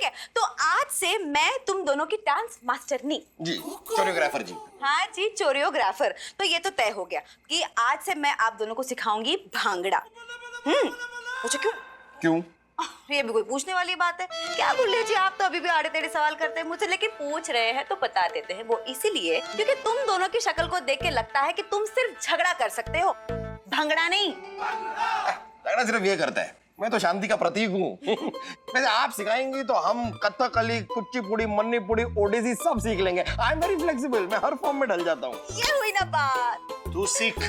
है, तो आज से मैं तुम दोनों की डांस मास्टरनी जी, कोरियोग्राफर जी। हाँ जी, चोरियोग्राफर। तो ये तो तय हो गया कि आज से मैं आप दोनों को सिखाऊंगी भांगड़ा। पूछो क्यों? क्यों? ये भी कोई पूछने वाली बात है? क्या बोल रहे जी, आप तो अभी भी आड़े टेढ़े सवाल करते हैं मुझसे, लेकिन पूछ रहे हैं तो बता देते हैं। वो इसीलिए क्योंकि तुम दोनों की शक्ल को देख के लगता है कि तुम सिर्फ झगड़ा कर सकते हो, भंगड़ा नहीं। झगड़ा सिर्फ ये करता है, मैं तो शांति का प्रतीक हूँ। वैसे आप सिखाएंगी तो हम कथकली, कुचिपुड़ी, मन्नीपुरी, ओडिसी सब सीख लेंगे। आई एम वेरी फ्लेक्सिबल, मैं हर फॉर्म में ढल जाता हूँ। ये हुई ना बात। तू सीख,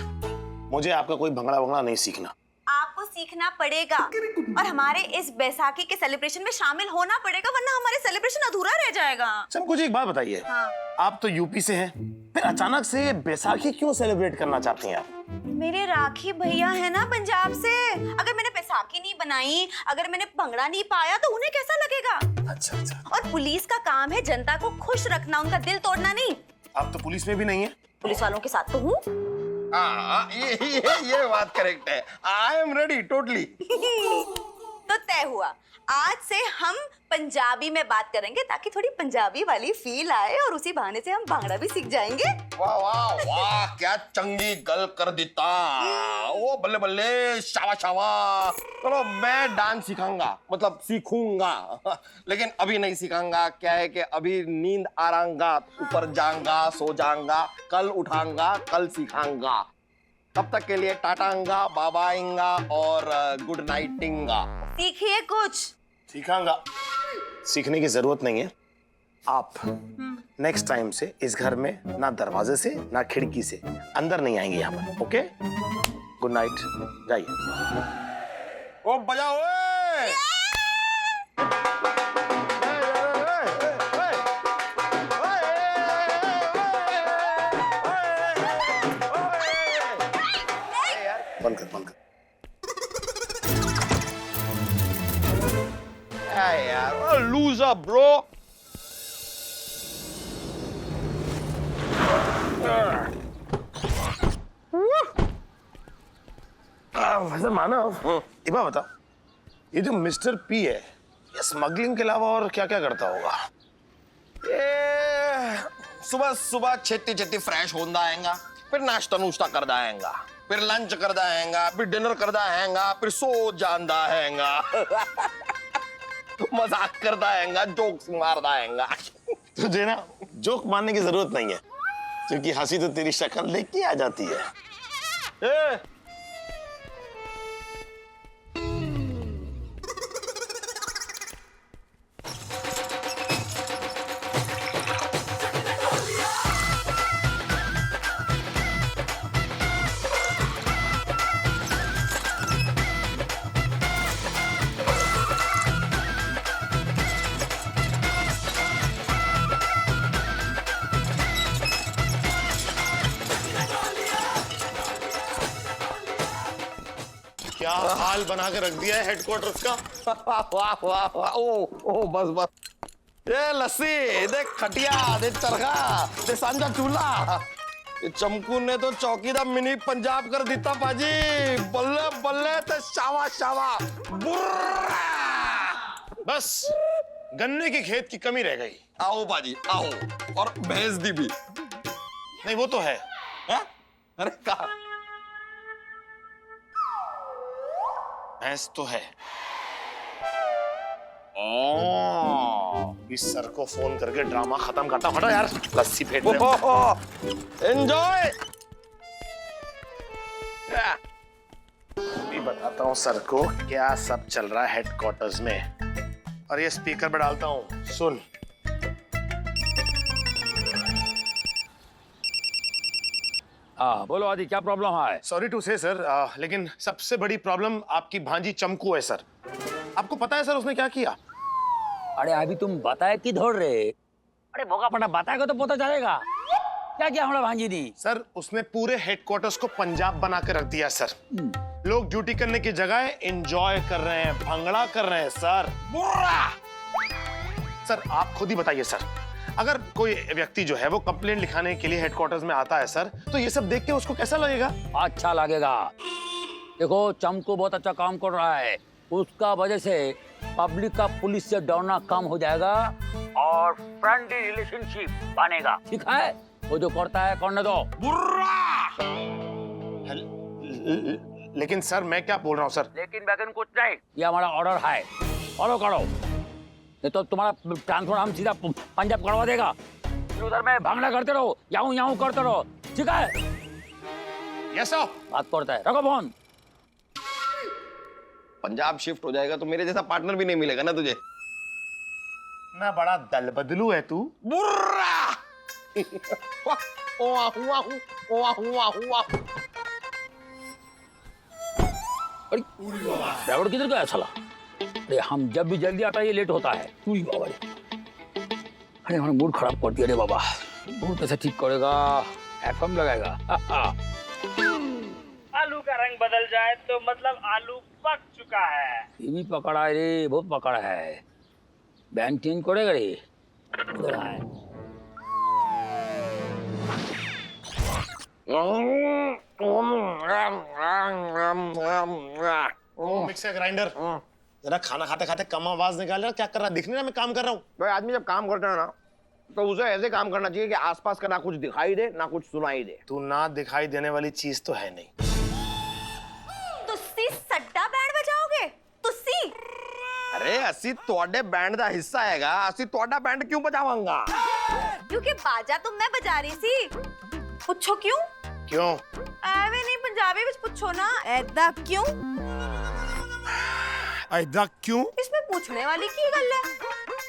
मुझे आपका कोई भंगड़ा वंगड़ा नहीं सीखना। आपको सीखना पड़ेगा और हमारे इस बैसाखी के सेलिब्रेशन में शामिल होना पड़ेगा, वरना हमारे सेलिब्रेशन अधूरा रह जाएगा। सर मुझे एक बात बताइए, हाँ। आप तो यूपी से हैं, फिर अचानक से बैसाखी क्यों सेलिब्रेट करना चाहती हैं आप? मेरे राखी भैया है ना पंजाब से, अगर मैंने बैसाखी नहीं बनाई, अगर मैंने भंगड़ा नहीं पाया तो उन्हें कैसा लगेगा? अच्छा अच्छा। और पुलिस का काम है जनता को खुश रखना, उनका दिल तोड़ना नहीं। आप तो पुलिस में भी नहीं है। पुलिस वालों के साथ तो हूँ। हाँ, ये बात करेक्ट है। I am ready totally. तो तय हुआ, आज से हम पंजाबी में बात करेंगे ताकि थोड़ी पंजाबी वाली फील आए और उसी बहाने से हम भांगड़ा भी सीख जाएंगे। वाह वाह वाह, क्या चंगी गल कर देता। ओ बल्ले बल्ले, शावा शावा। चलो मैं डांस सिखाऊंगा, मतलब सीखूंगा, लेकिन अभी नहीं सिखाऊंगा। क्या है कि अभी नींद आरांगा, ऊपर जाऊंगा, सो जाऊंगा, कल उठाऊंगा, कल सिखाऊंगा। तब तक के लिए टाटांगा, बाबाइंगा और गुड नाइटिंगा। सीखिए कुछ। सीखांगा, सीखने की जरूरत नहीं है। आप नेक्स्ट टाइम से इस घर में ना दरवाजे से ना खिड़की से अंदर नहीं आएंगे यहाँ पर। ओके, गुड नाइट, जाइए। ओ बजाओ ओए। बंद कर, बंद कर। यार लूजर ब्रो। वैसे मानव, एक बात बता, ये जो मिस्टर पी है, ये स्मगलिंग के अलावा और क्या क्या करता होगा? ये सुबह सुबह छेती छेती फ्रेश होता आएगा, फिर नाश्ता नुश्ता करता आएगा, फिर लंच करता आएगा, फिर डिनर करता आएगा, फिर सो जाता आएगा। मजाक करता आएगा, जोक्स मारता आएगा। तुझे ना जोक मारने की जरूरत नहीं है, क्योंकि हंसी तो तेरी शक्ल देख के आ जाती है। क्या हाल बना के रख दिया है हेडक्वार्टर्स का। वाह वाह वाह, ओ बस बस। ये लस्सी देख, खटिया देख, चरखा देख, सांझा चूल्हा। ये चमकू ने तो चौकीदार मिनी पंजाब कर दिता पाजी। बल्ले बल्ले ते शावा शावा बुर्रा। बस गन्ने की खेत की कमी रह गई। आओ पाजी आओ, और भैंस दी भी। नहीं वो तो है। अरे कहा भैंस तो है। इस सर को फोन करके ड्रामा खत्म करता हूँ। हटो यार, लस्सी फेंट रहे हो। एंजॉय। अभी बताता हूँ सर को क्या सब चल रहा है हेडक्वार्टर्स में, और ये स्पीकर पे डालता हूँ, सुन। हाँ बोलो आदि, क्या प्रॉब्लम है? सॉरी टू से सर, लेकिन सबसे बड़ी प्रॉब्लम आपकी भांजी चमकू है सर। आपको पता है सर उसने क्या किया? अरे अभी तुम बताए कि दौड़ रहे? अरे भोगा पड़ा बताएगा तो पता चलेगा। क्या किया हमारा भांजी दी? सर उसने पूरे हेडक्वार्टर्स को पंजाब बना के रख दिया सर। लोग ड्यूटी करने की जगह एंजॉय कर रहे हैं, भंगड़ा कर रहे हैं सर। सर आप खुद ही बताइए सर, अगर कोई व्यक्ति जो है वो कंप्लेंट लिखाने के लिए हेडक्वार्टर्स में आता है सर, तो ये सब देख के उसको कैसा लगेगा? अच्छा लगेगा। देखो चमकू बहुत अच्छा काम कर रहा है, उसका वजह से पब्लिक का पुलिस से डरना कम हो जाएगा और फ्रेंडली रिलेशनशिप बनेगा, ठीक है? वो जो करता है करने दो। बुर्रा। लेकिन सर मैं क्या बोल रहा हूँ सर? लेकिन बैगन कुछ नहीं, ये हमारा ऑर्डर है, फॉलो करो, नहीं तो तुम्हारा ट्रांसफर हम सीधा पंजाब करवा देगा। फिर उधर में भांगना करते रहो, याहू याहू करते रहो, ठीक है? Yes sir. बात करता है, रखो फोन। पंजाब शिफ्ट हो जाएगा तो मेरे जैसा पार्टनर भी नहीं मिलेगा ना तुझे। ना बड़ा दल बदलू है तू। बुर्रा। हुआ हुआ हुआ हुआ हुआ। अरे ड्राइवर किधर गया साला? अरे हम जब भी जल्दी आता है ये लेट होता है। पूरी बाबा रे, अरे हमारा मूड खराब कर दिया रे बाबा। मूड कैसे ठीक करेगा? एफएम लगाएगा। आलू का रंग बदल जाए तो मतलब आलू पक चुका है। ये भी पकड़ा है रे, बहुत पकड़ा है। बैंक चेंज करेगा रे। इधर आए। मिक्सर ग्राइंडर जरा खाना खाते खाते कम आवाज निकाल रहा, क्या कर रहा? दिख नहीं रहा मैं काम कर रहा हूँ। भाई आदमी जब काम करता है ना तो उसे ऐसे काम करना चाहिए कि आसपास का ना कुछ दिखाई दे ना कुछ सुनाई दे। तू ना दिखाई देने वाली चीज तो है नहीं। तुसी सड्डा बैंड बजाओगे? तुसी? अरे ਅਸੀਂ ਤੁਹਾਡੇ बैंड ਦਾ हिस्सा हैगा, ਅਸੀਂ ਤੁਹਾਡਾ बैंड क्यों बजावांगा? क्योंकि बाजा तो मैं बजा रही थी। पूछो क्यों? क्यों? ਐਵੇਂ नहीं पंजाबी ਵਿੱਚ पूछो ना। ऐदा क्यों? ऐदा क्यों? इसमें पूछने वाली की गल है?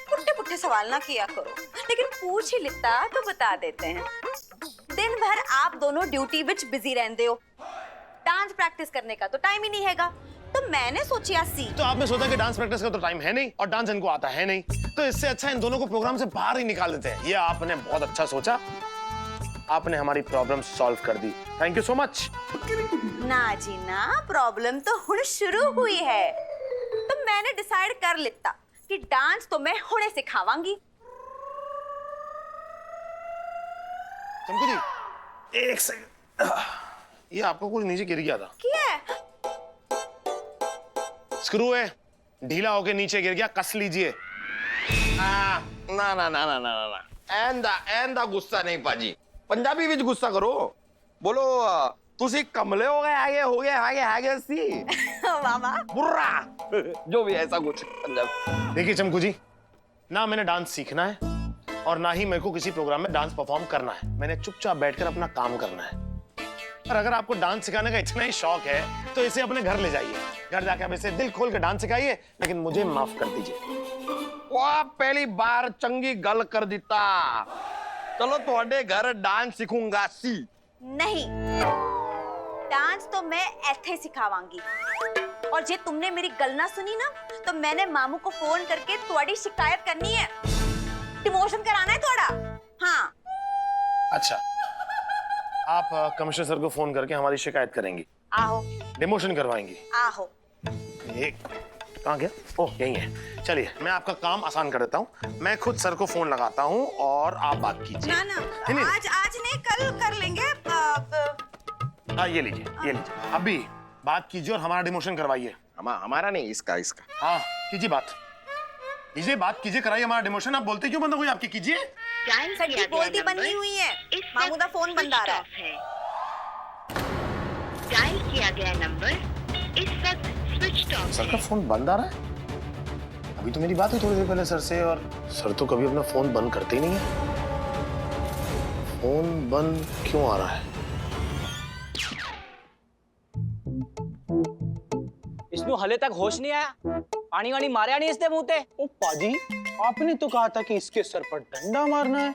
पुट्टे पुट्टे सवाल ना किया करो, लेकिन पूछ ही लेता तो बता देते हैं। दिन भर आप दोनों ड्यूटी विच बिजी रहंदे हो, डांस प्रैक्टिस करने का तो टाइम ही नहीं हैगा। तो मैंने सोचा सी तो आपने सोचा कि डांस प्रैक्टिस का तो टाइम है नहीं और डांस इनको आता है नहीं, तो इससे अच्छा इन दोनों को प्रोग्राम से बाहर ही निकाल देते हैं। ये आपने बहुत अच्छा सोचा, आपने हमारी प्रॉब्लम सॉल्व कर दी। Thank you so much. ना जी ना, प्रॉब्लम तो हुण शुरू हुई है। तो मैंने डिसाइड कर लिया कि डांस तो मैं हुणे सिखावांगी। चमकू जी एक सेकंड, ये आपको कुछ नीचे गिर गया था। क्या? स्क्रू है, ढीला होके नीचे गिर गया, कस लीजिए। ना ना ना ना ना ना एंदा गुस्सा नहीं पाजी, पंजाबी विच गुस्सा करो। बोलो तुसी कमले हो गए सी मामा बुर्रा। जो भी ऐसा कुछ पंजाब। देखिए चमकू जी, ना मैंने डांस सीखना है और ना ही मेरे को किसी प्रोग्राम में डांस परफॉर्म करना है। मैंने चुपचाप बैठकर अपना काम करना है। और अगर आपको डांस सिखाने का इतना ही शौक है तो इसे अपने घर ले जाइए, घर जाके आप इसे दिल खोल कर डांस सिखाइए, लेकिन मुझे माफ कर दीजिए। वाह, पहली बार चंगी गल कर दिता। चलो ਤੁਹਾਡੇ घर डांस सीखूंगा सी। नहीं, डांस तो मैं ऐथे सिखावांगी। और जे तुमने मेरी गल ना सुनी ना तो मैंने मामू को फोन करके तुम्हारी शिकायत करनी है, डिमोशन कराना है थोड़ा। हाँ अच्छा, आप कमिश्नर सर को फोन करके हमारी शिकायत करेंगी, आहो डिमोशन करवाएंगी। आहो। एक कहाँ गया? ओह यही है। चलिए मैं आपका काम आसान कर देता हूँ, मैं खुद सर को फोन लगाता हूँ और आप बात कीजिए। ना ना, नहीं। आज नहीं, कल कर लेंगे। हाँ ये लीजिए, अभी बात कीजिए और हमारा डिमोशन करवाइए। हमारा नहीं, इसका। हाँ कीजिए बात, कीजिए बात कीजिए, कराइए हमारा डिमोशन। आप बोलते क्यों बंद हो गई आपकी? कीजिए। सच्ची बोलती बनी हुई है, मामू का फोन बंद आ रहा है। डायल किया गया नंबर इस वक्त स्विच ऑफ सर का फोन बंद आ रहा है? अभी तो मेरी बात हुई थोड़ी देर पहले सर से, और सर तो कभी अपना फोन बंद करते ही नहीं है। फोन बंद क्यों आ रहा है? इसमें हले तक होश नहीं आया, पानी वानी मारे नहीं इसने मुंह पे। ओ पाजी, आपने तो कहा था कि इसके सर पर डंडा मारना है।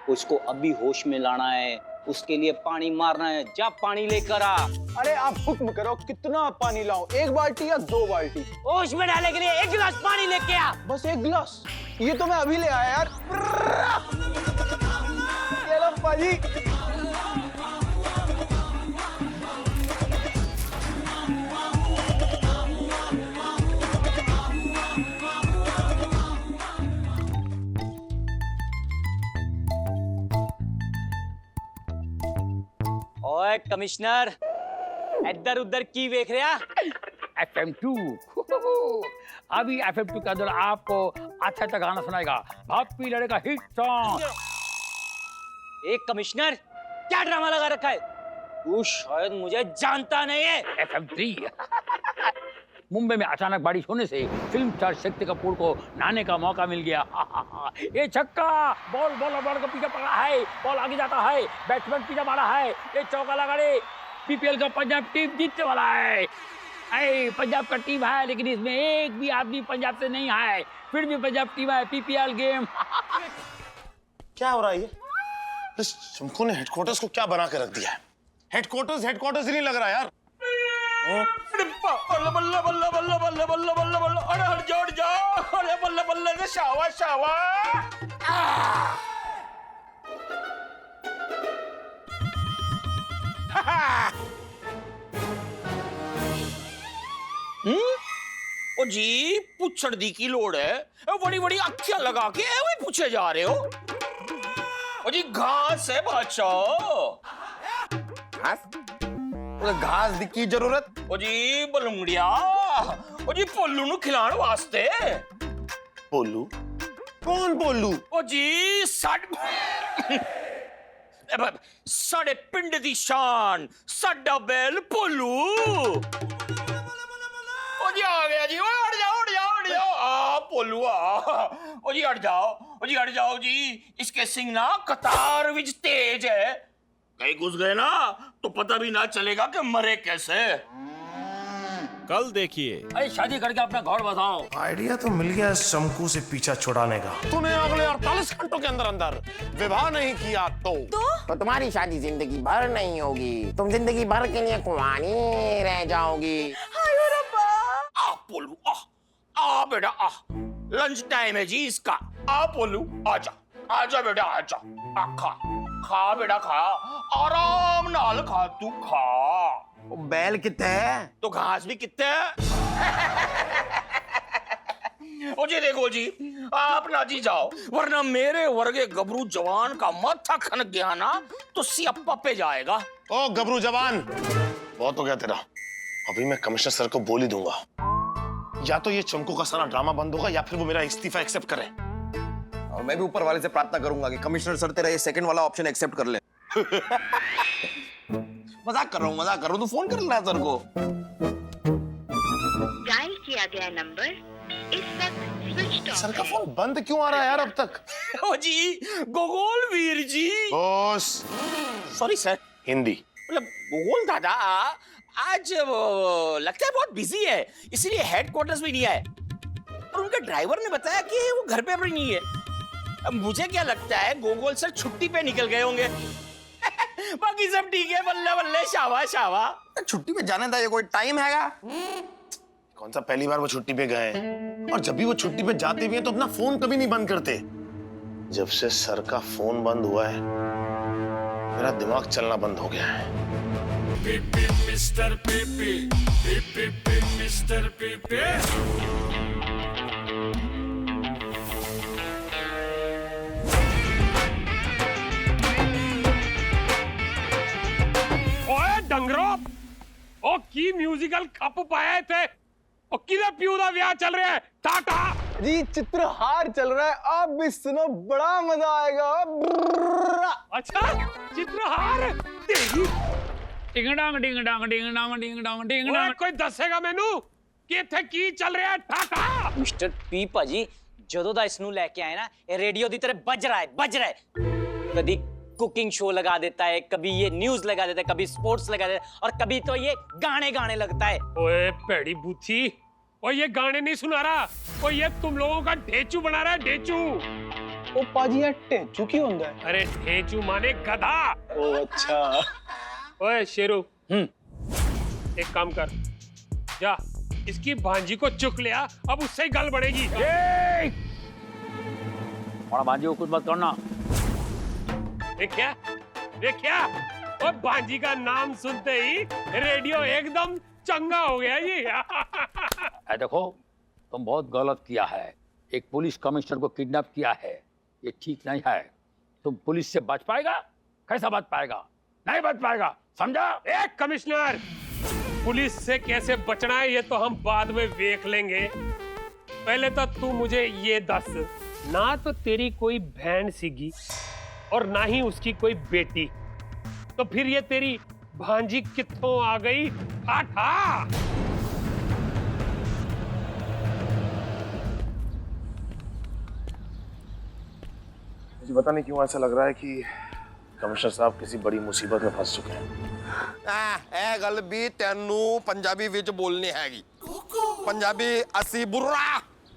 उसको अभी होश में लाना है, उसके लिए पानी मारना है। जा पानी लेकर आ। अरे आप हुक्म करो, कितना पानी लाऊं? 1 बाल्टी या 2 बाल्टी? होश में डालने के लिए 1 गिलास पानी लेके आ। बस 1 गिलास? ये तो मैं अभी ले आया यार। ये लो पाजी। ओए कमिश्नर, इधर उधर की देख रहा? FM2 अभी FM2 के अंदर आपको अच्छा अच्छा गाना सुनाएगा भापी लड़े का हिट सॉन्ग। एक कमिश्नर क्या ड्रामा लगा रखा है? तू शायद मुझे जानता नहीं है। FM3 मुंबई में अचानक बारिश होने से फिल्म स्टार शक्ति कपूर को नहाने का मौका मिल गया। ये छक्का, बॉल बॉलर को पीछे पड़ा है, बॉल आगे जाता है, बैट्समैन पीछे मारा है, ये चौका लगा रे। पीपीएल का पंजाब टीम जीतने वाला है। पंजाब का टीम है लेकिन इसमें एक भी आदमी पंजाब से नहीं है, फिर भी पंजाब टीम है। PPL game. क्या हो रहा है ये? इस चमकू ने हेडक्वार्टर्स को क्या बना के रख दिया है? हेडक्वार्टर्स ही नहीं लग रहा यार। बल्ला बल्ला बल्ला बल्ला बल्ला बल्ला बल्ला बल्ला, अरे हट जाओ, अरे बल्ला बल्ला से शावा शावा। ओ जी पुछड़ दी की लोड़ है, बड़ी बड़ी अखियां लगा के एवे पूछे जा रहे हो। ओ जी घास है बादशाह, घास दी की जरूरत? ओ जी बलुंगड़िया, ओ जी पोलू नु खिलाण वास्ते। पोलू? कौन पोलू? ओ जी साढ़े पिंड दी शान, साडा बैल पोलू। ओ जी आ गया जी, उड़ जाओ आ पोलू आ। ओ जी हट जाओ जी, इसके सिंह ना कतार विच तेज है, कहीं घुस गए ना तो पता भी ना चलेगा कि मरे कैसे। कल देखिए। अरे शादी करके अपना घर बताओ। आइडिया तो मिल गया शंकु से पीछा छुड़ाने का। तूने अगले 48 घंटों के अंदर विवाह नहीं किया तो तुम्हारी शादी जिंदगी भर नहीं होगी, तुम जिंदगी भर के लिए कुंवारी रह जाओगी। आ पोलू आ बेटा आ, लंच टाइम है जी इसका। आ पोलू आजा बेटा आजा, खा बेटा खा, आराम नाल खा, तू खा। बैल कितने है? तो घास भी कितने है। ओ जी देखो जी, आप ना जी जाओ, वरना मेरे वर्गे गबरू जवान का माथा खनक गया ना तो सियापा पे जाएगा। ओ गबरू जवान, बहुत हो गया तेरा। अभी मैं कमिश्नर सर को बोल ही दूंगा, या तो ये चमकू का सारा ड्रामा बंद होगा या फिर वो मेरा इस्तीफा एक्सेप्ट करे। और मैं भी ऊपर वाले से प्रार्थना करूंगा कि कमिश्नर सर तेरा ये सेकंड वाला ऑप्शन एक्सेप्ट कर ले। मजाक कर रहा हूँ, तू फोन कर लेना सर को। डायल किया गया नंबर इस वक्त स्विच ऑफ सर का है। फोन बंद क्यों आ रहा है यार अब तक? ओ जी गोगोल Veer ji, boss sorry sir, Hindi. मतलब गोगोल दादा आज लगता है बहुत बिजी है, इसलिए हेडक्वार्टर्स में नहीं आए। और उनके ड्राइवर ने बताया कि वो घर पे भी नहीं है। अब मुझे क्या लगता है गोगोल सर छुट्टी पे निकल गए होंगे। बाकी सब ठीक है, बल्ले बल्ले शावा शावा। छुट्टी पे जाने का ये कोई टाइम हैगा? कौन सा पहली बार वो छुट्टी पे गए? और जब भी वो छुट्टी पे जाते भी हैं तो अपना फोन कभी नहीं बंद करते। जब से सर का फोन बंद हुआ है मेरा दिमाग चलना बंद हो गया है। PP mister PP, PP mister PP. ओए डंगरो, ओ की म्यूजिकल कप पाए थे, ओ किधर प्यू दा ब्याह चल रहा है? टाटा जी चित्रहार चल रहा है, आप भी सुनो, बड़ा मजा आएगा। अच्छा चित्रहार तेरी डिंग डांग डिंग डांग डिंग डांग डिंग डांग डिंग ओए डांग। कोई दसेगा मैनू कि इत्थे की चल रहा है? टाटा मिस्टर पी भाजी ਜਦੋਂ ਦਾ इसनू लेके आए ना ये रेडियो की तरह बज रहा है। कभी कुकिंग शो लगा देता है, कभी ये न्यूज लगा देता है, कभी स्पोर्ट्स लगा देता है और कभी तो ये गाने लगता है। ओए पेड़ी बूथी, ओ ये गाने नहीं सुना रहा, ओ ये तुम लोगों का ढेचू बना रहा है, ढेचू। ओ पाजी यार टेचू की होता है? अरे ढेचू माने गधा। ओ अच्छा। ओए शेरू, एक काम कर, जा इसकी भांजी को चुक लिया, अब उससे ही गल बढ़ेगी। और भांजी को कुछ मत करना। देखिया और भांजी का नाम सुनते ही रेडियो एकदम चंगा हो गया जी। देखो तुम बहुत गलत किया है, एक पुलिस कमिश्नर को किडनैप किया है, ये ठीक नहीं है। तुम पुलिस से बच पाएगा? कैसा बच पाएगा? नहीं बच पाएगा, समझा? एक कमिश्नर पुलिस से कैसे बचना है ये तो हम बाद में देख लेंगे। पहले तो तू मुझे ये दस, ना तो तेरी कोई बहन सीगी और ना ही उसकी कोई बेटी, तो फिर ये तेरी भांजी कित्थों आ गई? ठाठा। मुझे पता नहीं क्यों ऐसा लग रहा है कि कमिश्नर साहब किसी बड़ी मुसीबत में फंस चुके हैं। ਇਹ ਗੱਲ ਵੀ ਤੈਨੂੰ ਪੰਜਾਬੀ ਵਿੱਚ ਬੋਲਣੀ ਹੈਗੀ। ਪੰਜਾਬੀ ਅਸੀਂ ਬੁਰਾ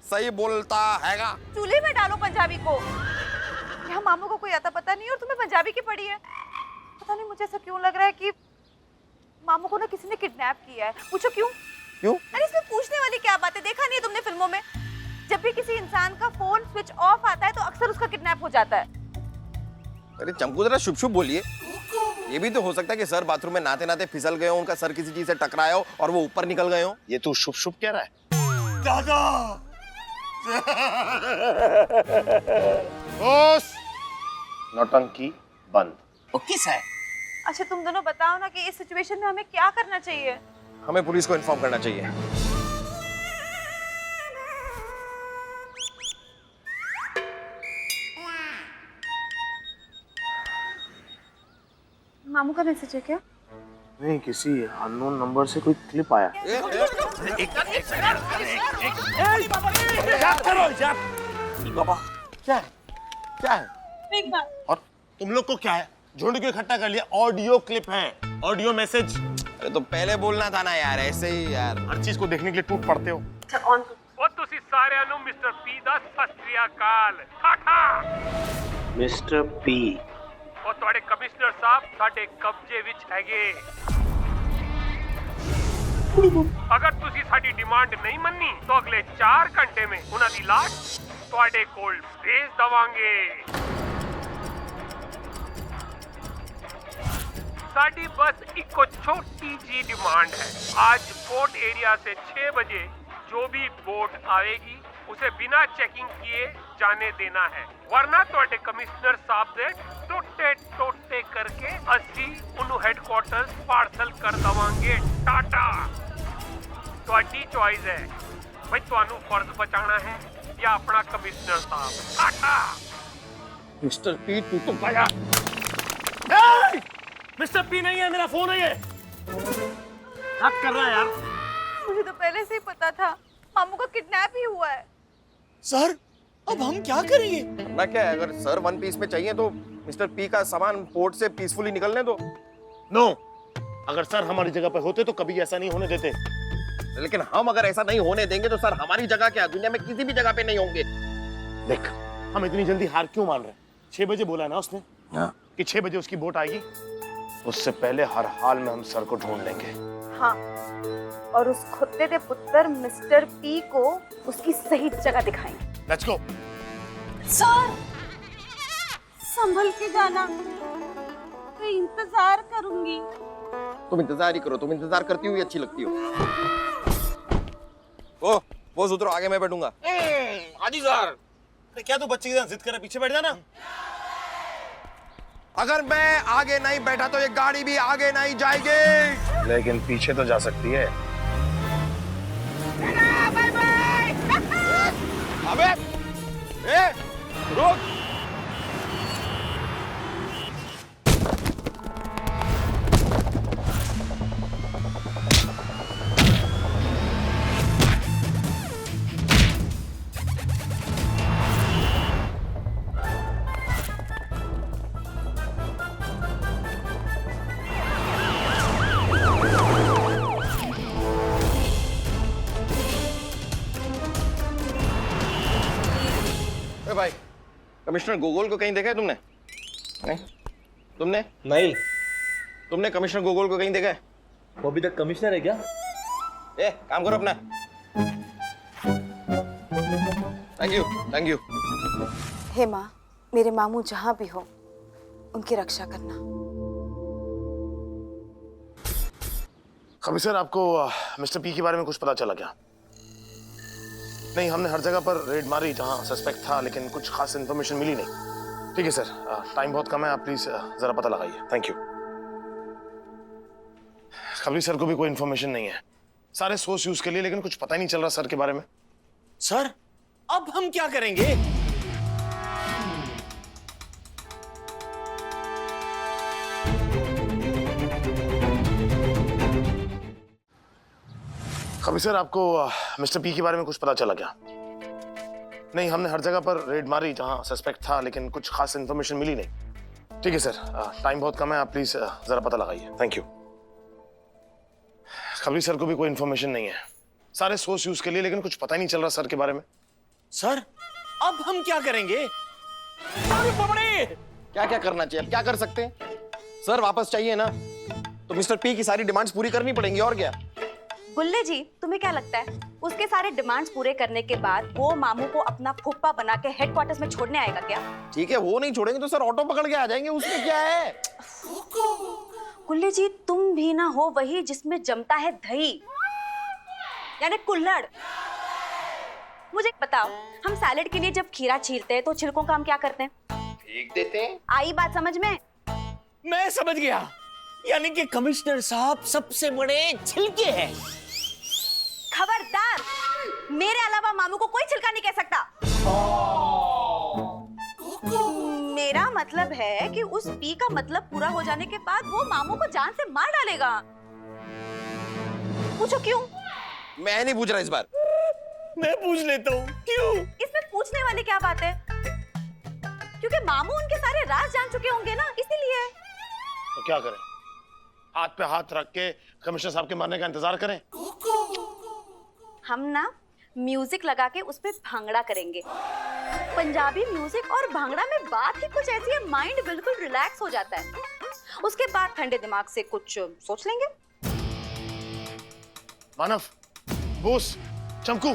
सही बोलता हैगा। चूल्हे में डालो पंजाबी को। यहाँ मामू को कोई आता पता नहीं और तुम्हें पंजाबी की पड़ी है। पता नहीं मुझे ऐसा क्यों लग रहा है कि मामू को ना किसी ने किडनैप किया है। पूछो क्यों? क्यों? अरे इसमें पूछने वाली क्या बात है? देखा नहीं है तुमने फिल्मों में? जब भी किसी इंसान का फोन स्विच ऑफ आता है तो अक्सर उसका किडनैप हो जाता है। अरे चमकू जरा शुभ शुभ बोलिए। ये भी तो हो सकता है कि सर बाथरूम में नाते नाते फिसल गए हो, उनका सर किसी चीज से टकराया हो और वो ऊपर निकल गए हो। ये तू शुभ शुभ कह रहा है? दादा नौटंकी बंद। Okay sir. अच्छा तुम दोनों बताओ ना कि इस सिचुएशन में हमें क्या करना चाहिए? हमें पुलिस को इन्फॉर्म करना चाहिए। मामू का मैसेज है क्या? नहीं, किसी अननोन नंबर से कोई क्लिप आया। बाबा क्या है? क्या है? और तुम लोग को क्या है? झुंड को इकट्ठा कर लिया। ऑडियो क्लिप है, ऑडियो मैसेज। अरे तो पहले बोलना था ना यार, ऐसे ही यार। हर चीज को देखने के लिए टूट पड़ते हो। ਉਹ ਤੁਸੀਂ ਸਾਰਿਆਂ ਨੂੰ ਮਿਸਟਰ ਪੀ ਦਾ ਸਤਿ ਸ੍ਰੀ ਅਕਾਲ। ਠਾਠਾ। Mister P. ਉਹ ਤੁਹਾਡੇ ਕਮਿਸ਼ਨਰ ਸਾਹਿਬ ਸਾਡੇ ਕਬਜ਼ੇ ਵਿੱਚ ਹੈਗੇ। ਅਗਰ ਤੁਸੀਂ ਸਾਡੀ ਡਿਮਾਂਡ ਨਹੀਂ ਮੰਨੀ ਤਾਂ ਅਗਲੇ 4 ਘੰਟੇ में ਉਹਨਾਂ ਦੀ ਲਾਸ਼ ਤੁਹਾਡੇ ਕੋਲ ਭੇਜ ਦਵਾਂਗੇ। साड़ी बस एक छोटी जी डिमांड है। आज बोट एरिया से 6 बजे जो भी बोट आएगी उसे बिना चेकिंग किए जाने देना है, वरना तो कमिश्नर साहब से टोटे टोटे करके असी उन्हें हेडक्वार्टर्स पार्सल कर दवांगे। टाटा। ਤੁਹਾਡੀ चॉइस है भाई, ਤੁਹਾਨੂੰ फर्ज बचाना है या अपना कमिश्नर साहब। टाटा। मिस्टर पी तू तो गया। मिस्टर पी नहीं है, मेरा फोन है ये। हक कर रहा है यार। मुझे तो पहले से ही पता था मामू का किडनैप ही हुआ है। सर अब हम क्या करेंगे? ना क्या है, अगर सर वन पीस में चाहिए तो मिस्टर पी का सामान पोर्ट से पीसफुली निकलने दो। नो, अगर सर हमारी जगह पे होते तो कभी ऐसा नहीं होने देते। लेकिन हम अगर ऐसा नहीं होने देंगे तो सर हमारी जगह क्या, दुनिया में किसी भी जगह पे नहीं होंगे। देख, हम इतनी जल्दी हार क्यों मान रहे हैं? 6 बजे बोला है ना उसने कि 6 बजे उसकी बोट आएगी। उससे पहले हर हाल में हम सर को ढूंढ लेंगे। हाँ, और उस खुद्दे दे पुत्र मिस्टर पी को उसकी सही जगह दिखाएंगे। Let's go. सर संभल के जाना, मैं इंतजार करूंगी। तुम इंतजार ही करो, तुम इंतजार करती हुई अच्छी लगती हो। ओ वो उतरो, आगे मैं बैठूंगा। हाजी सर। क्या तू बच्चे की तरह जिद कर रहा है? पीछे बैठ जाना। अगर मैं आगे नहीं बैठा तो ये गाड़ी भी आगे नहीं जाएगी। लेकिन पीछे तो जा सकती है। अबे ए रुक। भाई कमिश्नर गोगोल को कहीं देखा है तुमने? नहीं? तुमने? नहीं। तुमने कमिश्नर गोगोल को कहीं देखा है? वो अभी तक कमिश्नर है क्या? ए काम करो अपना। Thank you, thank you. हे माँ, मेरे मामू जहाँ भी हो उनकी रक्षा करना। कमिश्नर, आपको मिस्टर पी के बारे में कुछ पता चला क्या? नहीं, हमने हर जगह पर रेड मारी जहां सस्पेक्ट था, लेकिन कुछ खास इन्फॉर्मेशन मिली नहीं। ठीक है सर, टाइम बहुत कम है, आप प्लीज जरा पता लगाइए। Thank you. खबरी सर को भी कोई इन्फॉर्मेशन नहीं है। सारे सोर्स यूज कर लिए लेकिन कुछ पता ही नहीं चल रहा सर के बारे में। सर अब हम क्या करेंगे? खबरी सर, आपको मिस्टर पी के बारे में कुछ पता चला क्या? नहीं, हमने हर जगह पर रेड मारी जहां सस्पेक्ट था, लेकिन कुछ खास इन्फॉर्मेशन मिली नहीं। ठीक है सर, टाइम बहुत कम है, आप प्लीज जरा पता लगाइए। Thank you. खबरी सर को भी कोई इन्फॉर्मेशन नहीं है। सारे सोर्स यूज कर लिए लेकिन कुछ पता ही नहीं चल रहा सर के बारे में। सर अब हम क्या करेंगे? अरे बाबरे! क्या क्या करना चाहिए? अब क्या कर सकते हैं? सर वापस चाहिए ना, तो मिस्टर पी की सारी डिमांड्स पूरी करनी पड़ेंगी, और क्या। गुल्ले जी, तुम्हें क्या लगता है उसके सारे डिमांड्स पूरे करने के बाद वो मामू को अपना फुप्पा बना के हेडक्वार्टर्स में छोड़ने आएगा क्या? ठीक है, वो नहीं छोड़ेंगे तो सर ऑटो पकड़ के आ जाएंगे, उसमें क्या है। गुल्ले जी, तुम भी ना हो वही जिसमें जमता है दही, यानी कुल्हड़। मुझे बताओ, हम सैलेड के लिए जब खीरा चीरते हैं तो छिलकों का हम क्या करते हैं? फेंक देते हैं। आई बात समझ में? मैं समझ गया, यानी कि कमिश्नर साहब सबसे बड़े छिलके हैं। खबरदार, मेरे अलावा मामू को कोई छिलका नहीं कह सकता। मेरा मतलब है कि उस पी का मतलब पूरा हो जाने के बाद वो मामू को जान से मार डालेगा। पूछो क्यों? मैं नहीं पूछ रहा इस बार। मैं पूछ लेता हूँ, क्यों? इसमें पूछने वाली क्या बात है? क्योंकि मामू उनके सारे राज जान चुके होंगे ना, इसीलिए। तो क्या करें? हाथ पे हाथ रख के कमिश्नर साहब के मारने का इंतजार करें? हम ना म्यूजिक लगा के उस पे भांगड़ा करेंगे। पंजाबी म्यूजिक और भांगड़ा में बात ही कुछ ऐसी है, माइंड बिल्कुल रिलैक्स हो जाता है। उसके बाद ठंडे दिमाग से कुछ सोच लेंगे। मानव, बोस, चमकू,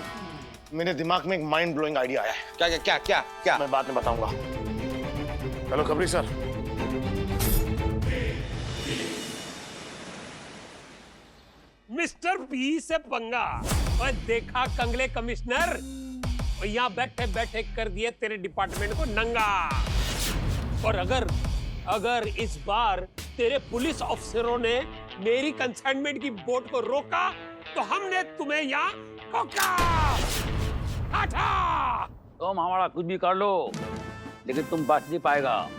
मेरे दिमाग में एक माइंड ब्लोइंग आइडिया आया है। क्या क्या क्या क्या क्या? मैं बाद में बताऊंगा। हेलो खबरी सर। मिस्टर पी से पंगा, और देखा कंगले कमिश्नर, और यहाँ बैठे बैठे कर दिए तेरे डिपार्टमेंट को नंगा। और अगर इस बार तेरे पुलिस अफसरों ने मेरी कंसाइनमेंट की बोट को रोका तो हमने तुम्हें यहाँ ठोका। तुम हमारा कुछ भी कर लो, लेकिन तुम बच नहीं पाएगा।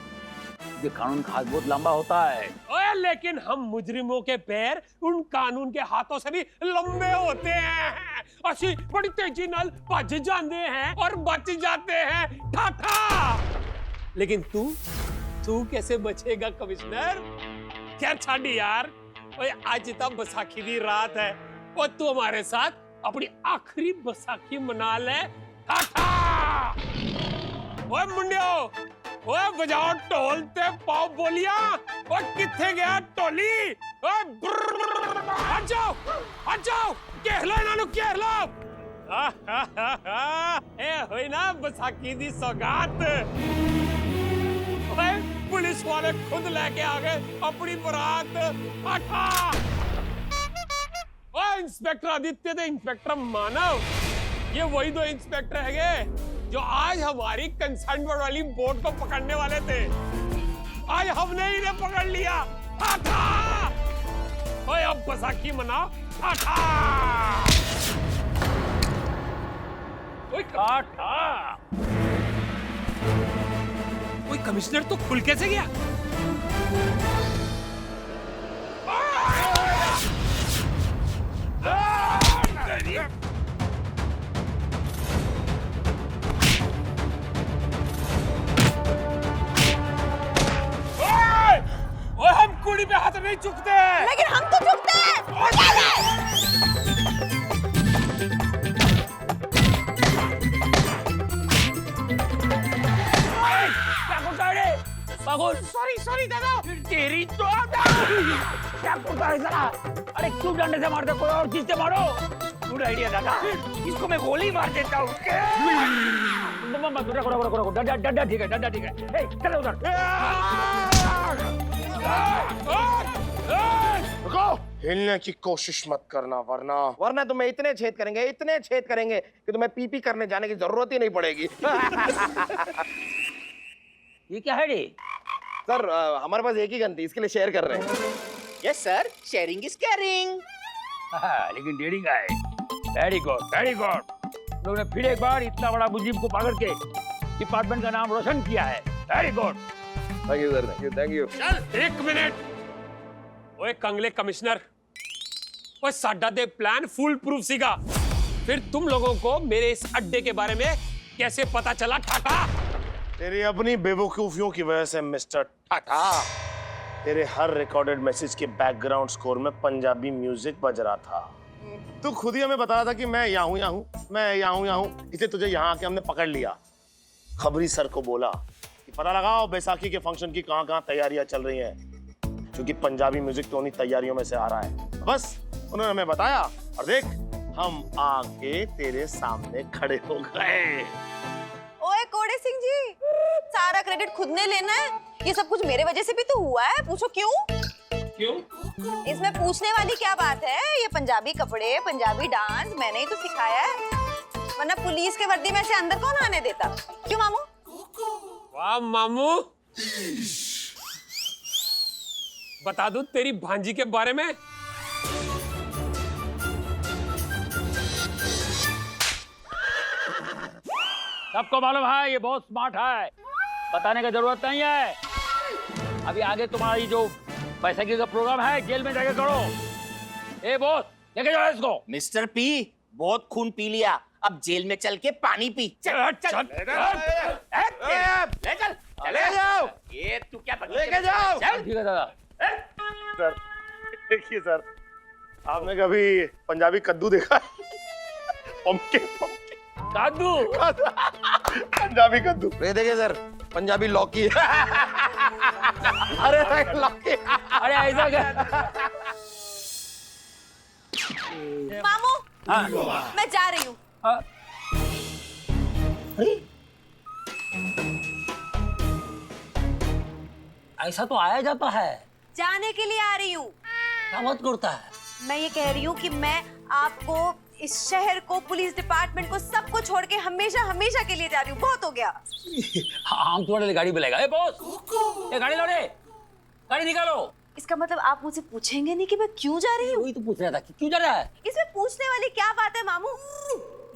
ये कानून खास बहुत लंबा होता है। ओए, लेकिन हम मुजरिमों के पैर उन कानून के हाथों से भी लंबे होते हैं। असी बड़ी तेजी नाल भज जाते हैं और बच जाते हैं। ठाठा। लेकिन तू कैसे बचेगा कमिश्नर? क्या छाड़ यार। ओए, आज तब बैसाखी की रात है और तू हमारे साथ अपनी आखिरी बैसाखी मना ले। ठाठा। ओए मुंडियो, ओए बजाओ ढोल ते पाओ बोलिया। ओए किथे गया ढोली? ओए हट जाओ घेर लो इन्हां नूं, घेर लो। ए होई ना बैसाखी दी सौगात। ओए पुलिस वाले खुद लेके आ गए अपनी बारात। आठा। ओए इंस्पेक्टर आदित्य ते इंस्पेक्टर मानव, ये वही दो इंस्पेक्टर है जो आज हमारी कंसाइनमेंट वाली बोट को पकड़ने वाले थे। आज हमने इन्हें पकड़ लिया। ठाठा। ओए अब बैसाखी मनाओ। ठाठा। ओए ठाठा। ओए कमिश्नर तो खुल कैसे गया? ओए हम कुड़ी पे हाथ नहीं चुकते, लेकिन हम तो चुकते हैं। सॉरी दादा, तेरी तो क्या करता है साला? अरे क्यों डंडे से मारते, कोई और चीज से मारो। गुड आइडिया दादा, इसको मैं गोली मार देता हूँ। डंडा ठीक है, डंडा ठीक है। चलो उधर। रुको, हिलने की कोशिश मत करना, वरना तुम्हें इतने छेद करेंगे कि तुम्हें पीपी करने जाने की जरूरत ही नहीं पड़ेगी। ये क्या है रे? सर हमारे पास एक ही गन थी, इसके लिए शेयर कर रहे हैं। Yes sir, sharing is caring. लेकिन डेयरिंग है। Very good, very good. लोगों ने फिर एक बार इतना बड़ा मुजीब को पकड़ के डिपार्टमेंट का नाम रोशन किया है। Very good. Thank you sir, thank you. चल 1 मिनट। ओए कंगले कमिश्नर, ओए साडा दे प्लान फुल प्रूफ सीगा। फिर तुम लोगों को मेरे इस अड्डे के बारे में कैसे पता चला ठाटा? तेरी अपनी बेवकूफियों की वजह से मिस्टर टाटा, तेरे हर रिकॉर्डेड मैसेज के बैकग्राउंड स्कोर में पंजाबी म्यूजिक बज रहा था। तू खुद ही हमें बता रहा था कि मैं यहाँ हूँ, मैं यहाँ हूँ, इसलिए तुझे यहाँ आके हमने पकड़ लिया। खबरी सर को बोला कि पता लगाओ बैसाखी के फंक्शन की कहाँ तैयारियां चल रही हैं, क्योंकि पंजाबी म्यूजिक तो उन्हीं तैयारियों में से आ रहा है। बस उन्होंने हमें बताया और देख हम आके तेरे सामने खड़े हो गए। ओए कोड़े सिंह जी, सारा क्रेडिट खुद ने लेना है? ये सब कुछ मेरे वजह से भी तो हुआ है। पूछो क्यों? क्यों? इसमें पूछने वाली क्या बात है? ये पंजाबी कपड़े, पंजाबी डांस मैंने ही तो सिखाया है, वरना पुलिस के वर्दी में से अंदर कौन आने देता? क्यों मामू? वाह मामू, बता दूं तेरी भांजी के बारे में? सबको मालूम है ये बहुत स्मार्ट है, बताने की जरूरत नहीं है। अभी आगे तुम्हारी जो बैसाखी का प्रोग्राम है जेल में जाके करो। ए बॉस, लेके जाओ इसको। मिस्टर पी, बहुत खून पी लिया, अब जेल में चल के पानी पी। चल चल ले चल, चले जाओ। ये तू क्या लेके जाओ? ठीक है दादा। सर देखिए सर, आपने कभी पंजाबी कद्दू देखा है? कद्दू? पंजाबी कद्दू। ये देखिए सर, पंजाबी लौकी। अरे लौकी। अरे ऐसा क्या? मामू, हाँ। मैं जा रही हूँ। हाँ। ऐसा तो आया जाता है। जाने के लिए आ रही हूँ। क्या बात करता है? मैं ये कह रही हूँ कि मैं आपको, इस शहर को, पुलिस डिपार्टमेंट को, सबको छोड़ के हमेशा हमेशा के लिए जा रही हूँ। बहुत हो गया। हम तुम्हारे लिए गाड़ी बुलाएगा। ए बॉस, ये गाड़ी लो रे, गाड़ी निकालो। इसका मतलब आप मुझसे पूछेंगे नहीं कि मैं क्यों जा रही हूँ? वही तो पूछ रहा था कि क्यों जा रहा है। इसमें पूछने वाली क्या बात है मामू?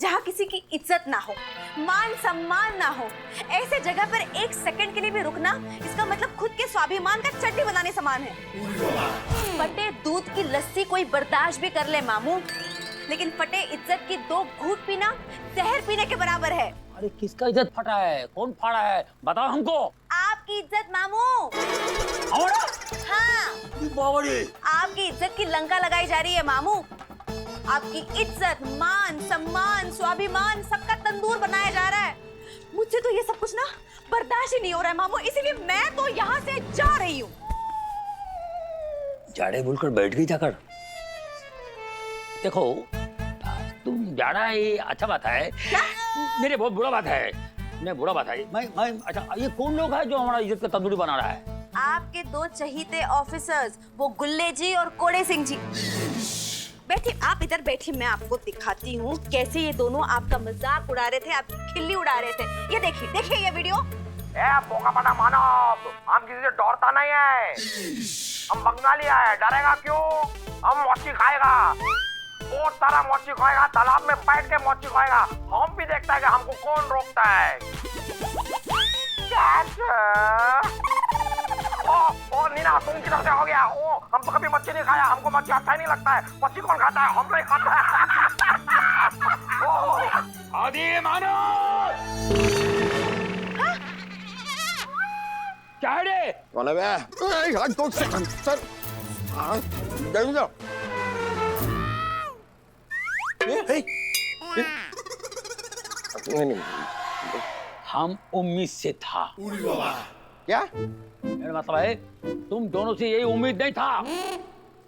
जहाँ किसी की इज्जत ना हो, मान सम्मान ना हो, ऐसे जगह पर 1 सेकंड के लिए भी रुकना, इसका मतलब खुद के स्वाभिमान का चड्डी बनाने समान है। फटे दूध की लस्सी कोई बर्दाश्त भी कर ले मामू, लेकिन फटे इज्जत की 2 घूंट पीना जहर पीने के बराबर है। अरे किसका इज्जत फटा है? कौन फाड़ा है? बताओ हमको। आपकी इज्जत मामू। हमारा? हाँ, बावड़ी। आपकी इज्जत की लंका लगाई जा रही है मामू। आपकी इज्जत, मान सम्मान, स्वाभिमान सबका तंदूर बनाया जा रहा है। मुझसे तो ये सब कुछ ना बर्दाश्त ही नहीं हो रहा है मामू, इसीलिए मैं तो यहाँ से जा रही हूँ। जाड़े बोलकर बैठ गई जाकर। देखो, तुम जाना ये अच्छा बात है, मेरे बहुत बुरा बात है। नहीं बुरा बात है। मैं अच्छा, ये कौन लोग है जो हमारा इज्जत का तंदूरी बना रहा है? आपके 2 चहीते ऑफिसर्स, वो गुल्ले जी और कोड़े सिंह जी। बैठिए, आप इधर बैठिए, मैं आपको दिखाती हूँ कैसे ये दोनों आपका मजाक उड़ा रहे थे, आपकी खिल्ली उड़ा रहे थे। ये देखिए, देखिए ये वीडियो। मानव, हम किसी से डरता नहीं है। हम बंगाली है, डरेगा क्यों? हम मच्छी खाएगा, बहुत सारा मच्छी खाएगा, तालाब में बैठ के मच्छी खाएगा। हम भी देखता है कि हमको कौन रोकता है। ओ नीना, तुम किधर से हो गया? ओ, हम तो कभी मच्छी नहीं खाया, हमको मच्छी अच्छा ही नहीं लगता है। मच्छी कौन खाता है? हम नहीं खाता है। आदि मानो। क्या है रे? कौन है बे? तो सर, नहीं नहीं, हम उम्मीद से था। क्या? मेरा मतलब है तुम दोनों से यही उम्मीद नहीं था।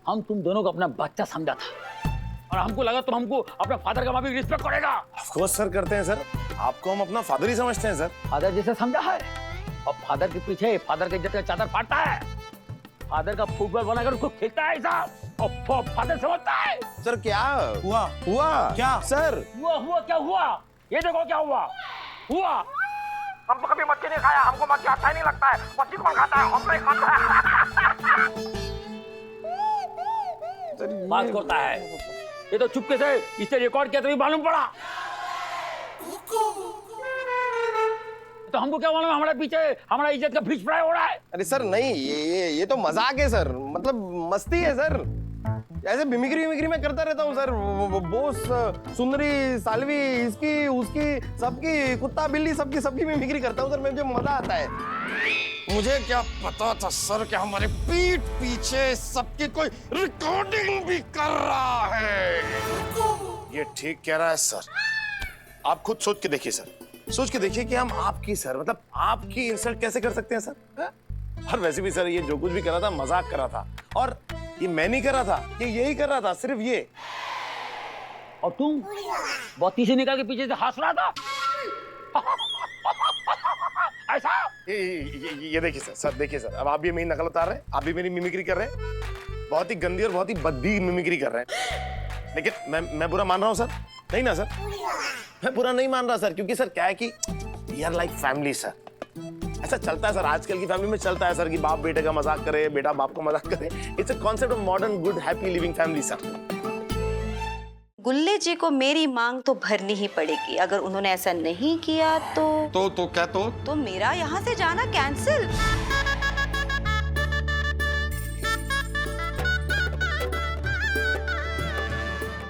हम तुम दोनों को अपना बच्चा समझा था और हमको लगा तुम हमको अपना फादर का भी रिस्पेक्ट करेगा। ऑफ कोर्स सर करते हैं सर, आपको हम अपना फादर ही समझते हैं सर। फादर जैसे समझा है, और फादर के पीछे फादर के इज्जत का चादर फाड़ता है। फादर का फुटबॉल बनाकर उसको खेलता है ऐसा, और फादर समझता है। सर क्या हुआ? क्या सर? हुआ क्या हुआ? ये देखो क्या हुआ। हम तो कभी मच्छी नहीं खाया, हमको मच्छी अच्छा ही नहीं लगता है। मच्छी कौन खाता है? हम नहीं खाता है। बात करता है। ये तो चुपके से इससे रिकॉर्ड किया तभी मालूम पड़ा। तो हमको क्या मालूम, हमारे पीछे हमारा इज्जत का फिश फ्राई हो रहा है। अरे सर नहीं, ये तो मजाक है सर, मतलब मस्ती है सर। ऐसे मिमिक्री में करता रहता हूँ सर। बोस, सुंदरी, सालवी, इसकी उसकी सबकी, कुत्ता बिल्ली सबकी मिमिक्री करता हूँ सर। मुझे मजा आता है। मुझे क्या पता था सर कि हमारे पीठ पीछे सबकी कोई रिकॉर्डिंग भी कर रहा है। ये ठीक कह रहा है सर। आप खुद सोच के देखिए सर, सोच के देखिए कि हम आपकी सर, मतलब आपकी इंसल्ट कैसे कर सकते हैं सर? हा? और वैसे भी सर, ये जो कुछ भी कर रहा था मजाक कर रहा था, और ये मैं नहीं कर रहा था, ये यही कर रहा था, सिर्फ ये। और तुम बत्ती से निकाल के पीछे से हंस रहा था। ऐसा? ये देखिए सर देखिए सर, अब आप भी मेरी नकल उतार रहे हैं, आप भी मेरी मिमिक्री कर रहे हैं। बहुत ही गंदी और बहुत ही बद्दी मिमिक्री कर रहे हैं। लेकिन मैं बुरा मान रहा हूँ सर? नहीं ना सर, मैं बुरा नहीं मान रहा सर, क्योंकि सर क्या है कि we are like family sir. ऐसा चलता है सर, आजकल की फैमिली में चलता है सर कि बाप बेटे का मजाक करे, बेटा बाप का मजाक करे। It's a concept of modern good happy living family sir. Gulle ji को मेरी मांग तो भरनी ही पड़ेगी। अगर उन्होंने ऐसा नहीं किया तो क्या तो मेरा यहाँ से जाना कैंसिल।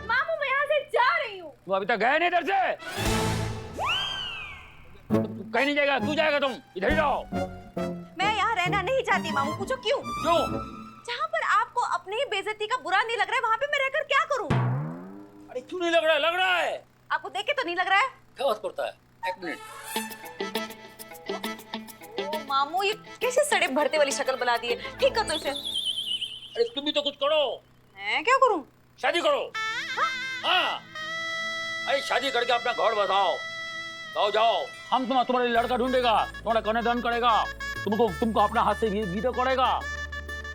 मामू, मैं यहाँ से जा रही हूँ। तू अभी तक गए नहीं इधर से? तू कहीं नहीं जाएगा, तू जाएगा, तुम इधर ही रहो। मैं यहाँ रहना नहीं चाहती मामू। पूछो क्यों? क्यों? जहाँ पर आपको अपनी ही बेइज्जती का बुरा नहीं लग रहा है, वहाँ पे मैं रहकर क्या करूँ? अरे क्यों नहीं लग रहा है? लग रहा है। आपको देख के तो नहीं लग रहा है? क्या बात करता है? एक मिनट। ओ मामू, ये कैसे सड़े भरते वाली शक्ल बना दी है। ठीक कर दो इसे। अरे तुम भी तो कुछ करो। मैं क्या करूँ? शादी करो। हाँ, अरे शादी करके अपना घर बसाओ। जाओ जाओ, हम तुम्हारे लिए लड़का ढूंढेगा, तुम्हारा कन्यादान करेगा, तुमको अपना हाथ से विदा करेगा,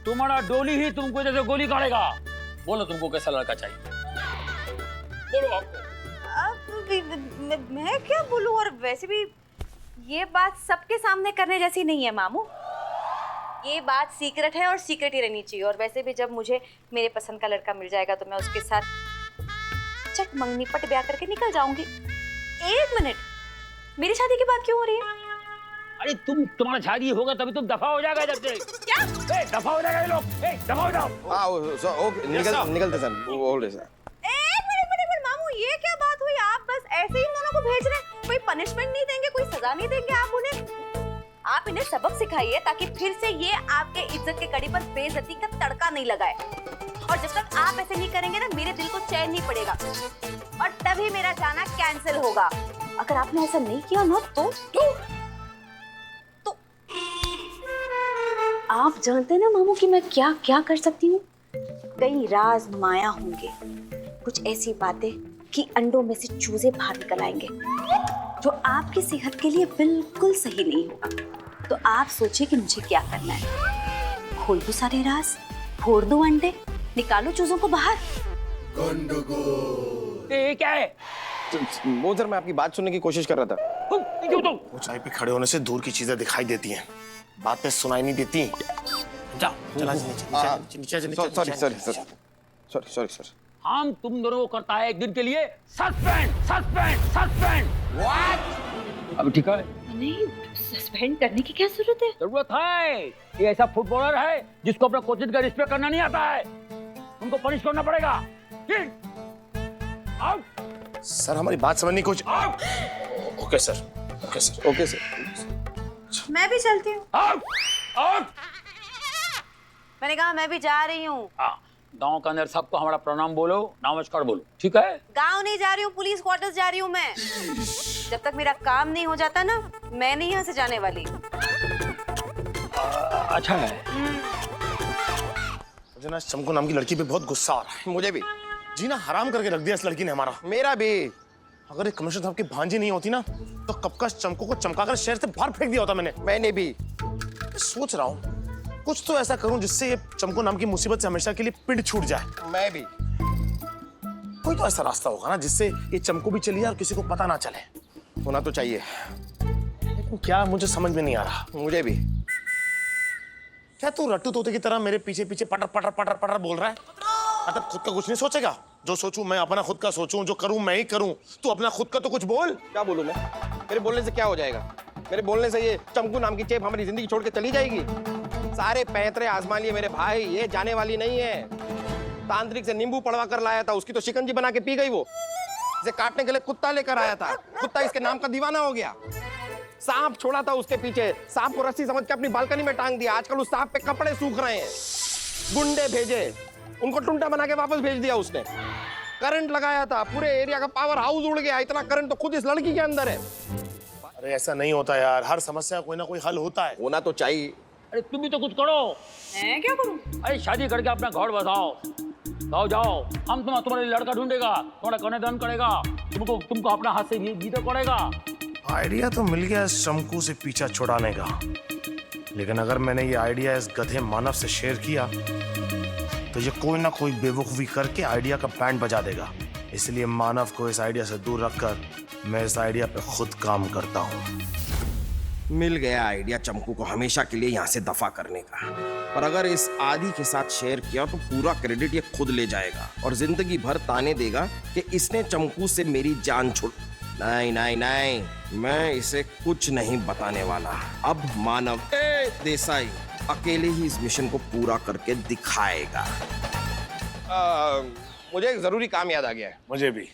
तुम्हारा डोली ही तुमको जैसे गोली काटेगा। बोलो तुमको कैसा लड़का चाहिए? बोलो आपको। मैं क्या बोलूं? और वैसे भी ये बात सबके सामने करने जैसी नहीं है मामू। ये बात सीक्रेट है और सीक्रेट ही रहनी चाहिए। और वैसे भी जब मुझे मेरे पसंद का लड़का मिल जाएगा तो मैं उसके साथ चट मंगनी पट ब्याह करके निकल जाऊंगी। एक मिनट, मेरी शादी की बात क्यों हो रही है? अरे तुम्हारा शादी होगा तभी तुम दफा हो जाएगा इधर से। क्या? दफा हो जाएगा ये लोग। दफा हो जाओ। ओके, निकलते सर। बोल सर। एक मिनट मामू, ये क्या बात हुई? आप बस ऐसे ही दोनों को भेज रहे हैं? कोई पनिशमेंट नहीं देंगे, कोई सजा नहीं देंगे आप उन्हें? आप इन्हें सबक सिखाइए ताकि फिर से ये आपके इज्जत के कड़ी पर बेइज्जती का तड़का नहीं लगाए। और जब तक आप ऐसे नहीं करेंगे ना, मेरे दिल को चैन नहीं पड़ेगा और तभी मेरा जाना कैंसिल होगा। अगर आपने ऐसा नहीं किया ना तो आप जानते हैं ना मामू कि मैं क्या क्या कर सकती हूँ। कई राज माया होंगे, कुछ ऐसी बातें कि अंडों में से चूजे बाहर निकल आएंगे जो आपकी सेहत के लिए बिल्कुल सही नहीं होगा। तो आप सोचिए कि मुझे क्या करना है। खोल दो सारे राज, फोड़ दो अंडे, निकालो चूजों को बाहर। ये क्या है? वो सर, मैं आपकी बात सुनने की कोशिश कर रहा था। ऊंचाई पे खड़े होने से दूर की चीजें दिखाई देती हैं, बातें सुनाई नहीं देती। जाओ चला सॉरी सर। हम तुम दोनों को करता है एक दिन के लिए सस्पेंड। व्हाट? अभी ठीक है? नहीं, सस्पेंड करने की क्या जरूरत है? जरूरत है। ये ऐसा फुटबॉलर है जिसको अपना कोचिंग का रिस्पेक्ट करना नहीं आता है। उनको पनिश करना पड़ेगा। आउट। सर, हमारी बात समझने की कोशिश। Okay sir. मैं भी चलती हूँ। आउट। मैंने कहा मैं भी जा रही हूँ। गांव के अंदर सबको हमारा प्रणाम बोलो, नमस्कार बोलो, ठीक है? गांव नहीं जा रही हूँ, पुलिस क्वार्टर्स जा रही हूँ मैं। जब तक मेरा काम नहीं हो जाता ना, मैं नहीं यहाँ से जाने वाली। अच्छा है। मुझे ना चमको नाम की लड़की पे बहुत गुस्सा आ रहा है। मुझे भी। जीना हराम करके रख दिया इस लड़की ने हमारा। मेरा भी। अगर ये कमिश्नर साहब की भांजी नहीं होती ना, तो कब का चमको को चमकाकर शहर से बाहर फेंक दिया होता मैंने भी। सोच रहा हूँ कुछ तो ऐसा करूं जिससे ये चमको नाम की मुसीबत से हमेशा के लिए पिंड छूट जाए। मैं भी। कोई तो ऐसा रास्ता होगा ना जिससे ये चमको भी चली जाए और किसी को पता ना चले। होना तो चाहिए, लेकिन क्या, मुझे समझ में नहीं आ रहा। मुझे भी। क्या तू रट्टू तोते की तरह मेरे पीछे पीछे पटर पटर पटर पटर बोल रहा है? मतलब खुद का कुछ नहीं सोचेगा? जो सोचूं मैं अपना खुद का सोचूं, जो करूं मैं ही करूं। तू अपना खुद का तो कुछ बोल। क्या बोलूं मैं? मेरे बोलने से क्या हो जाएगा? मेरे बोलने से ये चमकू नाम की चेप हमारी जिंदगी छोड़ के चली जाएगी? सारे पैंतरे आजमा लिए मेरे भाई, ये जाने वाली नहीं है। तांत्रिक से नींबू पड़वा कर लाया था, उसकी तो शिकंजी बना के पी गई वो। इसे काटने के लिए कुत्ता लेकर आया था, कुत्ता इसके नाम का दीवाना हो गया। सांप छोड़ा था उसके पीछे, सांप को रस्सी समझ के अपनी बालकनी में टांग दिया। आजकल उस सांप पे कपड़े सूख रहे हैं। गुंडे भेजे, उनको टुंटा बना के वापस भेज दिया उसने। करंट लगाया था, पूरे एरिया का पावर हाउस उड़ गया। इतना करंट तो खुद इस लड़की के अंदर है। अरे ऐसा नहीं होता यार, हर समस्या कोई ना कोई हल होता है। होना तो चाहिए। अरे तुम भी तो कुछ करो। मैं क्या करूं? अरे शादी करके अपना घर बसाओ, जाओ जाओ, हम तुम्हारे लिए लड़का ढूंढेगा, तुम्हारा कन्यादान करेगा, तुमको अपना हाथ से जीते पड़ेगा। आइडिया तो मिल गया इस चमकू से पीछा छुड़ाने का, लेकिन अगर मैंने ये आइडिया इस गधे मानव से शेयर किया तो ये कोई ना कोई बेवकूफी करके आइडिया का बैंड बजा देगा। इसलिए मानव को इस आइडिया से दूर रखकर मैं इस आइडिया पे खुद काम करता हूँ। मिल गया आइडिया चमकू को हमेशा के लिए यहाँ से दफा करने का। पर अगर इस आदि के साथ शेयर किया तो पूरा क्रेडिट ये खुद ले जाएगा और जिंदगी भर ताने देगा कि इसने चमकू से मेरी जान छुड़। नहीं नहीं नहीं, मैं इसे कुछ नहीं बताने वाला। अब मानव देसाई अकेले ही इस मिशन को पूरा करके दिखाएगा। मुझे एक जरूरी काम याद आ गया है। मुझे भी।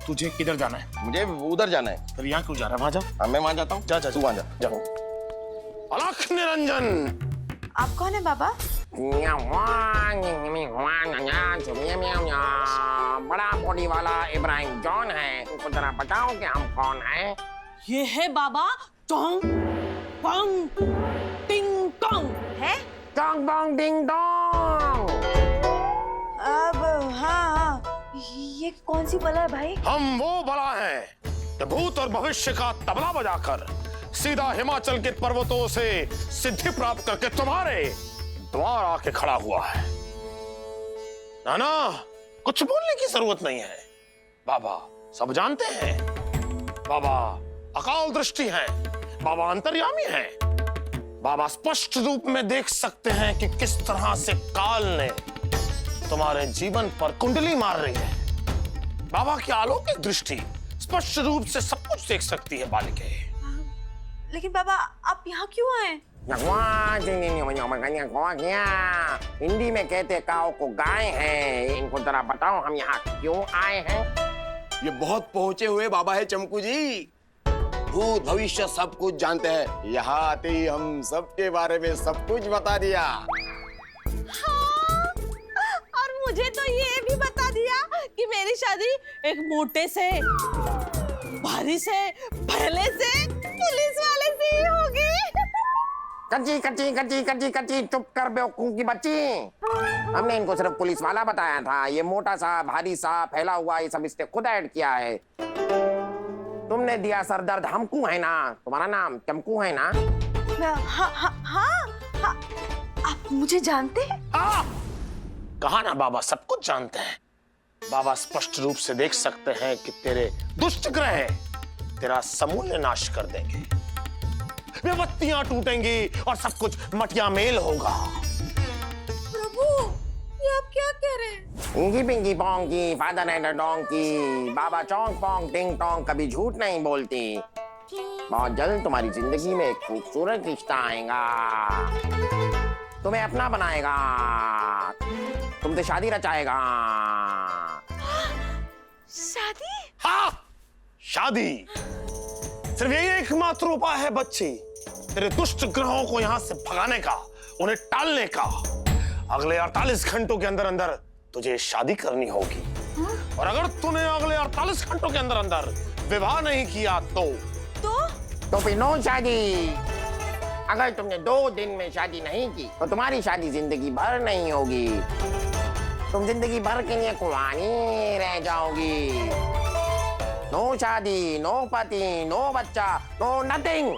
तुझे किधर जाना है? मुझे उधर जाना है। फिर यहाँ क्यों जा रहा है? वहां जा। हाँ, मैं वहां जाता हूँ। जा जा तू वहां जा। जा। अलख निरंजन। आप कौन है बाबा? बड़ा बॉडी वाला इब्राहिम जॉन है। तुमको जरा बताओ कि हम कौन हैं? ये है बाबा टोंग पोंग टिंग टोंग। है? Tong Bong ding dong. अब हाँ, ये कौन सी बला है भाई? हम वो बला हैं कि भूत और भविष्य का तबला बजाकर सीधा हिमाचल के पर्वतों से सिद्धि प्राप्त करके तुम्हारे द्वार आके खड़ा हुआ है। नाना, कुछ बोलने की जरूरत नहीं है। बाबा सब जानते हैं। बाबा अकाल दृष्टि हैं। बाबा अंतर्यामी हैं। बाबा स्पष्ट रूप में देख सकते हैं कि किस तरह से काल ने तुम्हारे जीवन पर कुंडली मार रही है। बाबा की अलौकिक दृष्टि स्पष्ट रूप से सब कुछ देख सकती है बालिके। लेकिन बाबा आप यहाँ क्यों आए? हिंदी में कहते काओ को गाय हैं। इनको जरा बताओ हम यहाँ क्यों आए हैं? ये बहुत पहुंचे हुए बाबा है चमकू जी। भूत भविष्य सब कुछ जानते हैं। यहाँ आते ही हम सबके बारे में सब कुछ बता दिया। हाँ, और मुझे तो ये भी बता दिया कि मेरी शादी एक मोटे से, भारी से, पहले से, पुलिस वाले से ही होगी। कच्ची कच्ची कच्ची कच्ची कच्ची चुप कर बेवकूफ की बच्ची। हमने इनको सिर्फ पुलिस वाला बताया था। ये मोटा सा, भारी सा, फैला हुआ, ये सब इसने खुद ऐड किया है। तुमने दिया सर दर्द हमको है ना। तुम्हारा नाम चमकू है ना? हाँ हाँ हाँ, आप मुझे जानते हैं? कहा ना बाबा सब कुछ जानते हैं। बाबा स्पष्ट रूप से देख सकते हैं कि तेरे दुष्ट ग्रह तेरा समूल नाश कर देंगे। विपत्तियां टूटेंगी और सब कुछ मटिया मेल होगा। प्रभु, ये आप क्या कह रहे हैं? इंगी पिंगी पोंगी, फादर एंड डोंकी, बाबा चौंक पोंग टिंग टोंग कभी झूठ नहीं बोलती। बहुत जल्द तुम्हारी जिंदगी में एक खूबसूरत रिश्ता आएगा, तुम्हें अपना बनाएगा, तुमसे शादी रचाएगा। शादी? हाँ, शादी। सिर्फ यही एकमात्र उपाय है बच्ची, तेरे दुष्ट ग्रहों को यहाँ से भगाने का, उन्हें टालने का। अगले 48 घंटों के अंदर अंदर तुझे शादी करनी होगी। और अगर तूने अगले 48 घंटों के अंदर अंदर विवाह नहीं किया तो फिर नो शादी। अगर तुमने 2 दिन में शादी नहीं की तो तुम्हारी शादी जिंदगी भर नहीं होगी। तुम जिंदगी भर के लिए कुंवारी रह जाओगी। नो शादी, नो पति, नो बच्चा, नो नथिंग।